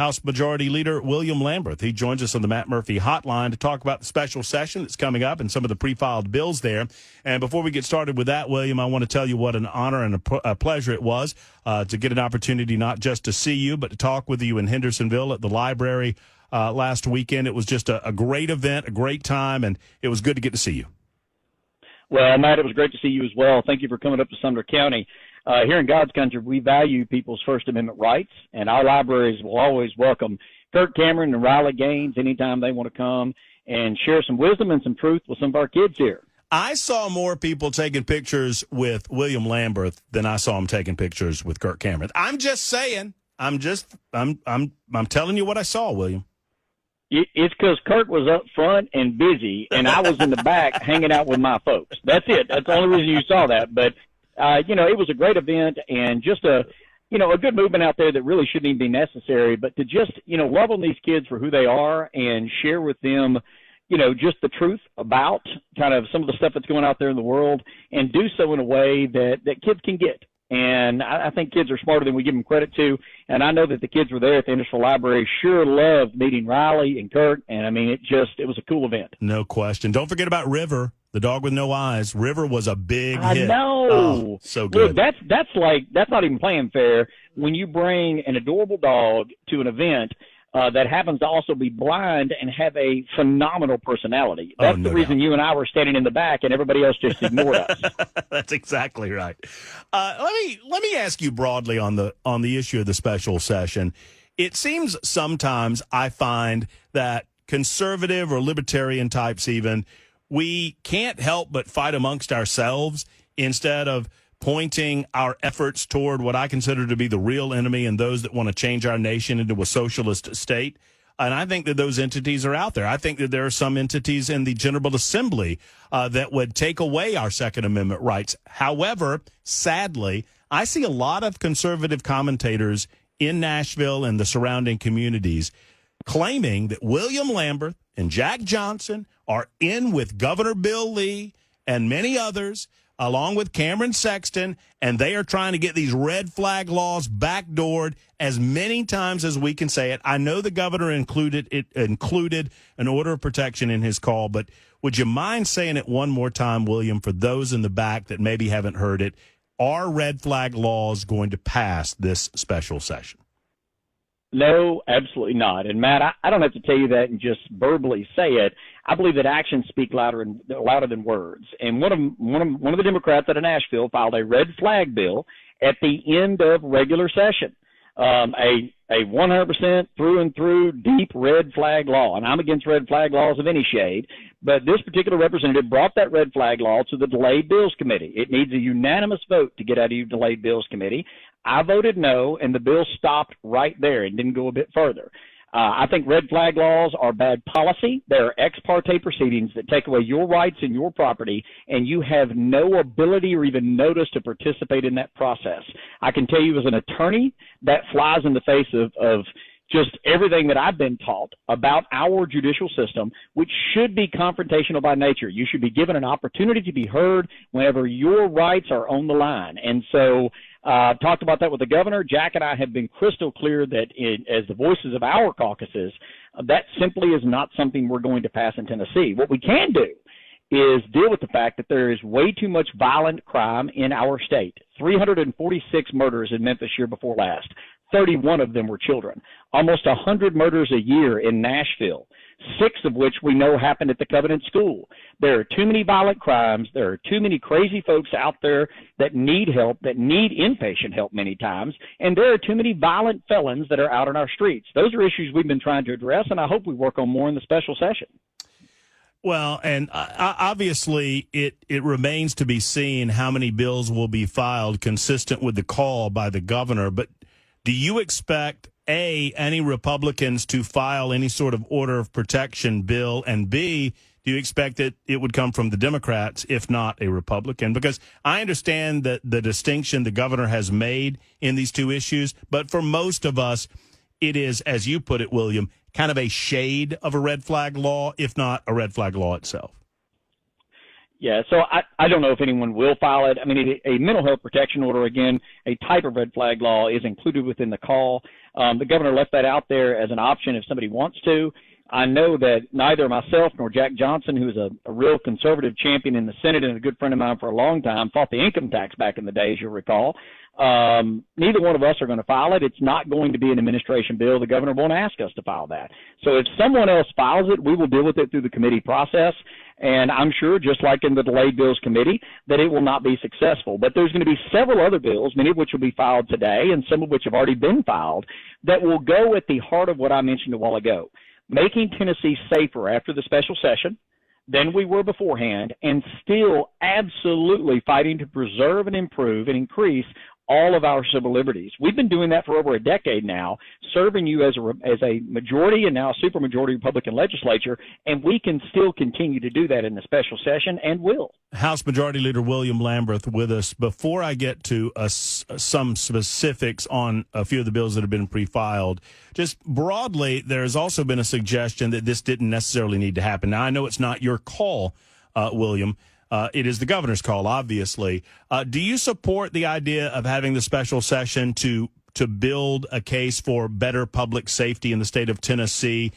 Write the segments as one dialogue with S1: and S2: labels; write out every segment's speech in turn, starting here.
S1: House Majority Leader William Lamberth. He joins us on the Matt Murphy hotline to talk about the special session that's coming up and some of the pre-filed bills there. And before we get started with that, William, I want to tell you what an honor and a pleasure it was to get an opportunity not just to see you, but to talk with you in Hendersonville at the library last weekend. It was just a great event, a great time, and it was good to get to see you.
S2: Well, Matt, it was great to see you as well. Thank you for coming up to Sumner County. Here in God's country, we value people's First Amendment rights, and our libraries will always welcome Kirk Cameron and Riley Gaines anytime they want to come and share some wisdom and some truth with some of our kids here.
S1: I saw more people taking pictures with William Lamberth than I saw him taking pictures with Kirk Cameron. I'm just saying. I'm telling you what I saw, William.
S2: It's because Kirk was up front and busy, and I was in the back hanging out with my folks. That's it. That's the only reason you saw that. But it was a great event and just a good movement out there that really shouldn't even be necessary. But to just, love on these kids for who they are and share with them, just the truth about kind of some of the stuff that's going out there in the world and do so in a way that kids can get. And I think kids are smarter than we give them credit to. And I know that the kids were there at the Hendersonville Library sure loved meeting Riley and Kirk. And, I mean, it was a cool event.
S1: No question. Don't forget about River, the dog with no eyes. River was a big hit.
S2: I know.
S1: Oh, so good.
S2: Look, that's not even playing fair when you bring an adorable dog to an event that happens to also be blind and have a phenomenal personality. That's the reason you and I were standing in the back and everybody else just ignored us.
S1: That's exactly right. Let me ask you broadly on the issue of the special session. It seems sometimes I find that conservative or libertarian types even, we can't help but fight amongst ourselves instead of pointing our efforts toward what I consider to be the real enemy and those that want to change our nation into a socialist state. And I think that those entities are out there. I think that there are some entities in the General Assembly that would take away our Second Amendment rights. However, sadly, I see a lot of conservative commentators in Nashville and the surrounding communities claiming that William Lambert and Jack Johnson are in with Governor Bill Lee and many others, along with Cameron Sexton, and they are trying to get these red flag laws backdoored as many times as we can say it. I know the governor included an order of protection in his call, but would you mind saying it one more time, William, for those in the back that maybe haven't heard it? Are red flag laws going to pass this special session?
S2: No, absolutely not. And Matt, I don't have to tell you that and just verbally say it. I believe that actions speak louder than words. And one of the Democrats out of Nashville filed a red flag bill at the end of regular session, a 100% through and through deep red flag law. And I'm against red flag laws of any shade, but this particular representative brought that red flag law to the Delayed Bills Committee. It needs a unanimous vote to get out of the Delayed Bills Committee. I voted no, and the bill stopped right there and didn't go a bit further. I think red flag laws are bad policy. They are ex parte proceedings that take away your rights and your property, and you have no ability or even notice to participate in that process. I can tell you as an attorney, that flies in the face of just everything that I've been taught about our judicial system, which should be confrontational by nature. You should be given an opportunity to be heard whenever your rights are on the line. And so I've talked about that with the governor. Jack and I have been crystal clear that as the voices of our caucuses, that simply is not something we're going to pass in Tennessee. What we can do is deal with the fact that there is way too much violent crime in our state. 346 murders in Memphis year before last. 31 of them were children. Almost 100 murders a year in Nashville, 6 of which we know happened at the Covenant School. There are too many violent crimes. There are too many crazy folks out there that need help, that need inpatient help many times, and there are too many violent felons that are out on our streets. Those are issues we've been trying to address, and I hope we work on more in the special session.
S1: Well, and obviously it remains to be seen how many bills will be filed consistent with the call by the governor, but do you expect, A, any Republicans to file any sort of order of protection bill, and B, do you expect that it would come from the Democrats, if not a Republican? Because I understand that the distinction the governor has made in these two issues, but for most of us, it is, as you put it, William, kind of a shade of a red flag law, if not a red flag law itself.
S2: Yeah, so I don't know if anyone will file it. I mean, a mental health protection order, again, a type of red flag law, is included within the call. The governor left that out there as an option if somebody wants to. I know that neither myself nor Jack Johnson, who is a real conservative champion in the Senate and a good friend of mine for a long time, fought the income tax back in the day, as you'll recall. Neither one of us are going to file it. It's not going to be an administration bill. The governor won't ask us to file that. So if someone else files it, we will deal with it through the committee process. And I'm sure, just like in the delayed bills committee, that it will not be successful. But there's going to be several other bills, many of which will be filed today and some of which have already been filed, that will go at the heart of what I mentioned a while ago, making Tennessee safer after the special session than we were beforehand, and still absolutely fighting to preserve and improve and increase all of our civil liberties. We've been doing that for over a decade now, serving you as a majority and now a supermajority Republican legislature, and we can still continue to do that in the special session and will.
S1: House Majority Leader William Lamberth with us. Before I get to some specifics on a few of the bills that have been pre-filed, just broadly, there's also been a suggestion that this didn't necessarily need to happen. Now, I know it's not your call, William. It is the governor's call, obviously. Do you support the idea of having the special session to build a case for better public safety in the state of Tennessee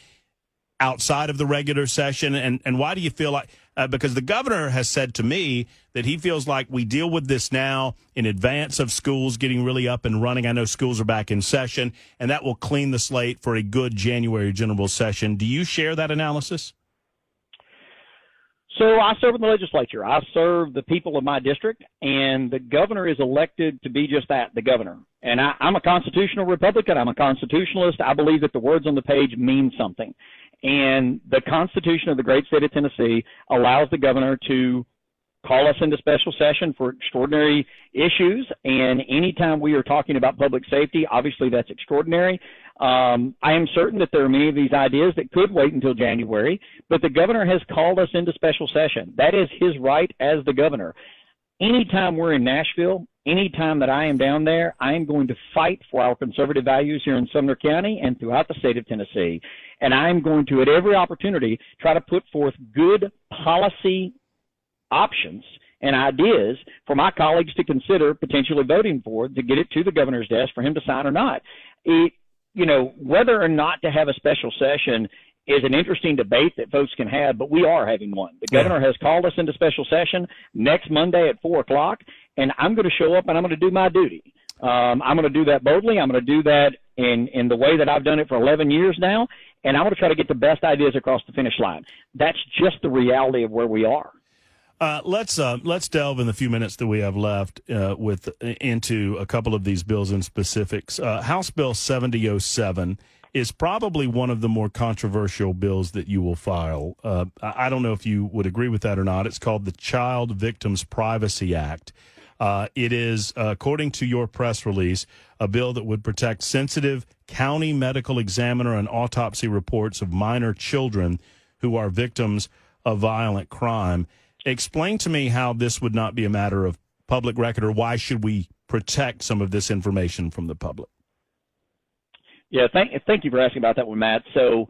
S1: outside of the regular session? And why do you feel like because the governor has said to me that he feels like we deal with this now in advance of schools getting really up and running. I know schools are back in session, and that will clean the slate for a good January general session. Do you share that analysis?
S2: So I serve in the legislature. I serve the people of my district, and the governor is elected to be just that, the governor. And I'm a constitutional Republican. I'm a constitutionalist. I believe that the words on the page mean something. And the Constitution of the great state of Tennessee allows the governor to call us into special session for extraordinary issues. And anytime we are talking about public safety, obviously that's extraordinary. I am certain that there are many of these ideas that could wait until January, but the governor has called us into special session. That is his right as the governor. Anytime we're in Nashville, anytime that I am down there, I am going to fight for our conservative values here in Sumner County and throughout the state of Tennessee. And I am going to, at every opportunity, try to put forth good policy options and ideas for my colleagues to consider potentially voting for, to get it to the governor's desk for him to sign or not. Whether or not to have a special session is an interesting debate that folks can have, but we are having one. The governor has called us into special session next Monday at 4 o'clock, and I'm going to show up and I'm going to do my duty. I'm going to do that boldly. I'm going to do that in the way that I've done it for 11 years now, and I'm going to try to get the best ideas across the finish line. That's just the reality of where we are.
S1: Let's delve in the few minutes that we have left into a couple of these bills in specifics. House Bill 7007 is probably one of the more controversial bills that you will file. I don't know if you would agree with that or not. It's called the Child Victims Privacy Act. It is, according to your press release, a bill that would protect sensitive county medical examiner and autopsy reports of minor children who are victims of violent crime. Explain to me how this would not be a matter of public record, or why should we protect some of this information from the public?
S2: Yeah, thank you for asking about that one, Matt. So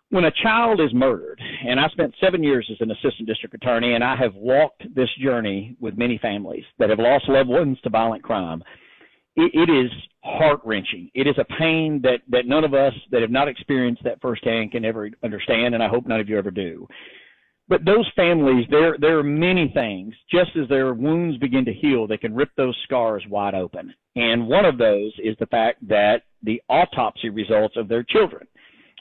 S2: when a child is murdered, and I spent 7 years as an assistant district attorney, and I have walked this journey with many families that have lost loved ones to violent crime, it is heart-wrenching. It is a pain that none of us that have not experienced that firsthand can ever understand, and I hope none of you ever do. But those families, there are many things, just as their wounds begin to heal, they can rip those scars wide open. And one of those is the fact that the autopsy results of their children,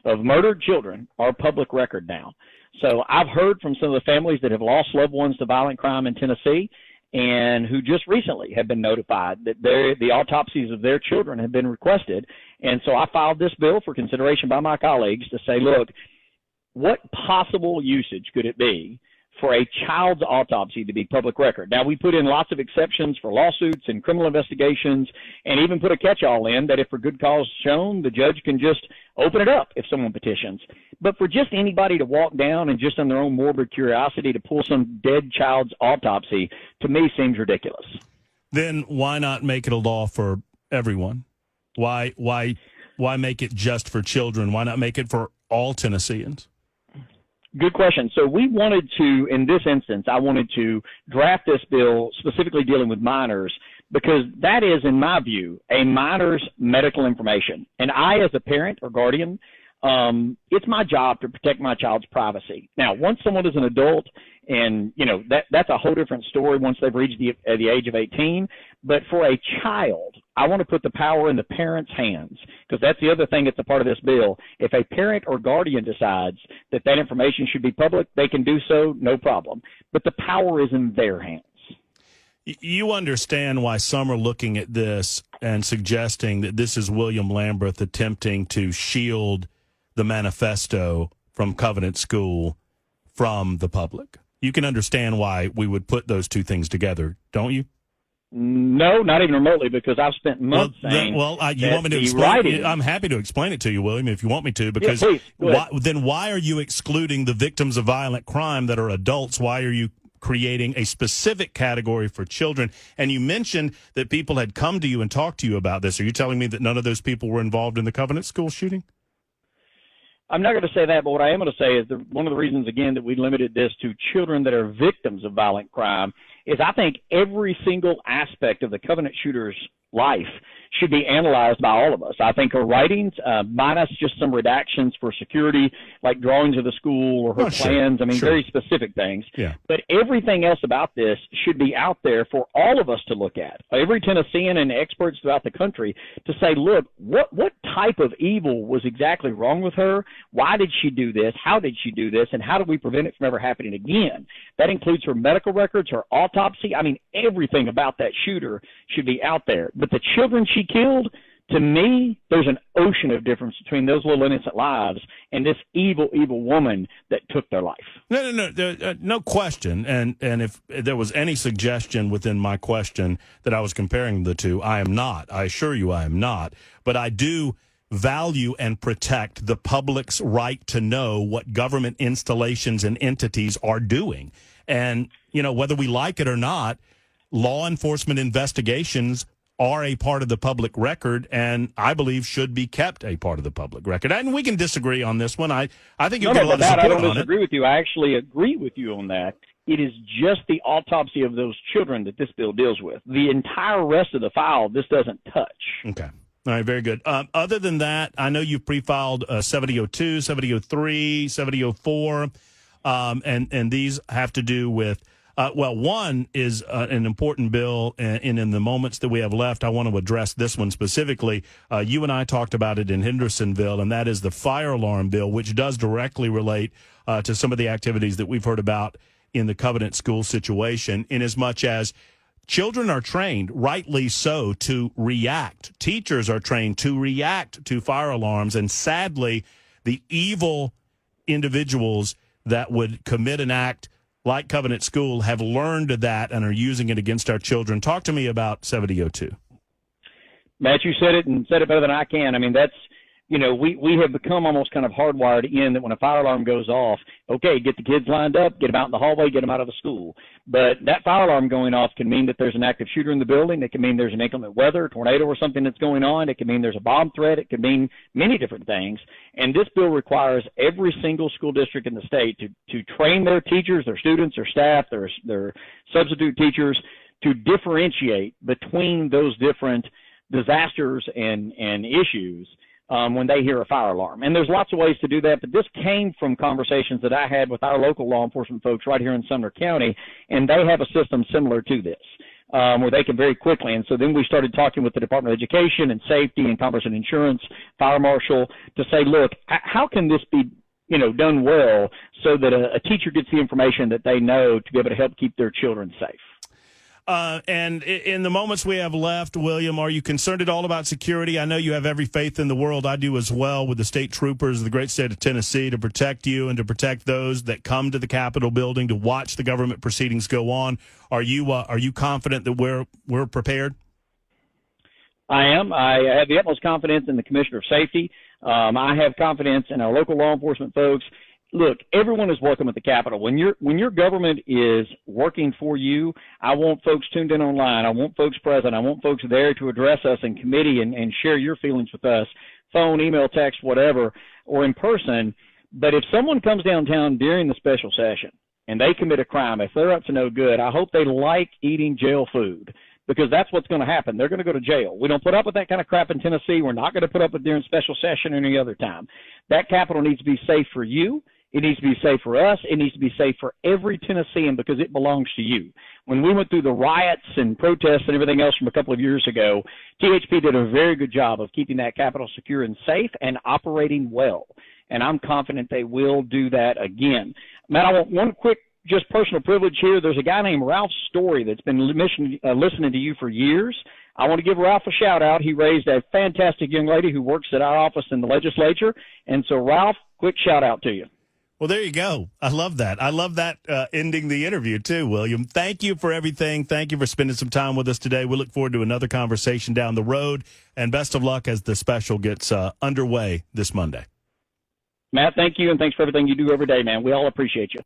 S2: of murdered children, are public record now. So I've heard from some of the families that have lost loved ones to violent crime in Tennessee, and who just recently have been notified that the autopsies of their children have been requested. And so I filed this bill for consideration by my colleagues to say, look, what possible usage could it be for a child's autopsy to be public record? Now, we put in lots of exceptions for lawsuits and criminal investigations, and even put a catch-all in that if for good cause shown, the judge can just open it up if someone petitions. But for just anybody to walk down and just on their own morbid curiosity to pull some dead child's autopsy, to me, seems ridiculous.
S1: Then why not make it a law for everyone? Why make it just for children? Why not make it for all Tennesseans?
S2: Good question. So we wanted to, in this instance, I wanted to draft this bill specifically dealing with minors because that is, in my view, a minor's medical information. And I, as a parent or guardian, it's my job to protect my child's privacy. Now, once someone is an adult, and that's a whole different story once they've reached the age of 18. But for a child, I want to put the power in the parent's hands, because that's the other thing that's a part of this bill. If a parent or guardian decides that information should be public, they can do so, no problem. But the power is in their hands.
S1: You understand why some are looking at this and suggesting that this is William Lamberth attempting to shield the manifesto from Covenant School from the public. You can understand why we would put those two things together, don't you?
S2: No, not even remotely, because I've spent months saying.
S1: You want me to explain? I'm happy to explain it to you, William, if you want me to. Because then why are you excluding the victims of violent crime that are adults? Why are you creating a specific category for children? And you mentioned that people had come to you and talked to you about this. Are you telling me that none of those people were involved in the Covenant School shooting?
S2: I'm not going to say that, but what I am going to say is that one of the reasons, again, that we limited this to children that are victims of violent crime is I think every single aspect of the Covenant shooter's life should be analyzed by all of us. I think her writings, minus just some redactions for security, like drawings of the school or her plans, very specific things.
S1: Yeah.
S2: But everything else about this should be out there for all of us to look at. Every Tennessean and experts throughout the country to say, look, what type of evil was exactly wrong with her? Why did she do this? How did she do this? And how do we prevent it from ever happening again? That includes her medical records, her autopsy. Everything about that shooter should be out there. But the children she killed, to me, there's an ocean of difference between those little innocent lives and this evil, evil woman that took their life.
S1: No question. And if there was any suggestion within my question that I was comparing the two, I am not. I assure you I am not. But I do value and protect the public's right to know what government installations and entities are doing. And, whether we like it or not, law enforcement investigations are a part of the public record, and I believe should be kept a part of the public record. And we can disagree on this one. I think you get a lot of support on it.
S2: I don't disagree with you. I actually agree with you on that. It is just the autopsy of those children that this bill deals with. The entire rest of the file, this doesn't touch.
S1: Okay. All right, very good. Other than that, I know you've pre-filed 7002, 7003, 7004, and these have to do with one is an important bill, and in the moments that we have left, I want to address this one specifically. You and I talked about it in Hendersonville, and that is the fire alarm bill, which does directly relate to some of the activities that we've heard about in the Covenant School situation, in as much as children are trained, rightly so, to react. Teachers are trained to react to fire alarms, and sadly, the evil individuals that would commit an act like Covenant School have learned that and are using it against our children. Talk to me about 7002.
S2: Matt, you said it and said it better than I can. That's, we have become almost kind of hardwired in that when a fire alarm goes off, okay, get the kids lined up, get them out in the hallway, get them out of the school. But that fire alarm going off can mean that there's an active shooter in the building. It can mean there's an inclement weather, tornado or something that's going on. It can mean there's a bomb threat. It can mean many different things. And this bill requires every single school district in the state to train their teachers, their students, their staff, their substitute teachers to differentiate between those different disasters and issues when they hear a fire alarm. And there's lots of ways to do that, but this came from conversations that I had with our local law enforcement folks right here in Sumner County, and they have a system similar to this where they can very quickly. And so then we started talking with the Department of Education and Safety and Commerce and Insurance, Fire Marshal, to say, look, how can this be done well so that a teacher gets the information that they know to be able to help keep their children safe.
S1: And in the moments we have left, William, are you concerned at all about security? I know you have every faith in the world. I do as well, with the state troopers of the great state of Tennessee to protect you and to protect those that come to the Capitol building to watch the government proceedings go on. Are you confident that we're prepared?
S2: I am. I have the utmost confidence in the Commissioner of Safety. I have confidence in our local law enforcement folks. Look, everyone is welcome at the Capitol. When your government is working for you, I want folks tuned in online. I want folks present. I want folks there to address us in committee and share your feelings with us, phone, email, text, whatever, or in person. But if someone comes downtown during the special session and they commit a crime, if they're up to no good, I hope they like eating jail food, because that's what's going to happen. They're going to go to jail. We don't put up with that kind of crap in Tennessee. We're not going to put up with it during special session or any other time. That Capitol needs to be safe for you. It needs to be safe for us. It needs to be safe for every Tennessean, because it belongs to you. When we went through the riots and protests and everything else from a couple of years ago, THP did a very good job of keeping that Capitol secure and safe and operating well. And I'm confident they will do that again. Matt, I want one quick just personal privilege here. There's a guy named Ralph Story that's been listening to you for years. I want to give Ralph a shout out. He raised a fantastic young lady who works at our office in the legislature. And so, Ralph, quick shout out to you.
S1: Well, there you go. I love that. I love that ending the interview, too, William. Thank you for everything. Thank you for spending some time with us today. We look forward to another conversation down the road. And best of luck as the special gets underway this Monday.
S2: Matt, thank you, and thanks for everything you do every day, man. We all appreciate you.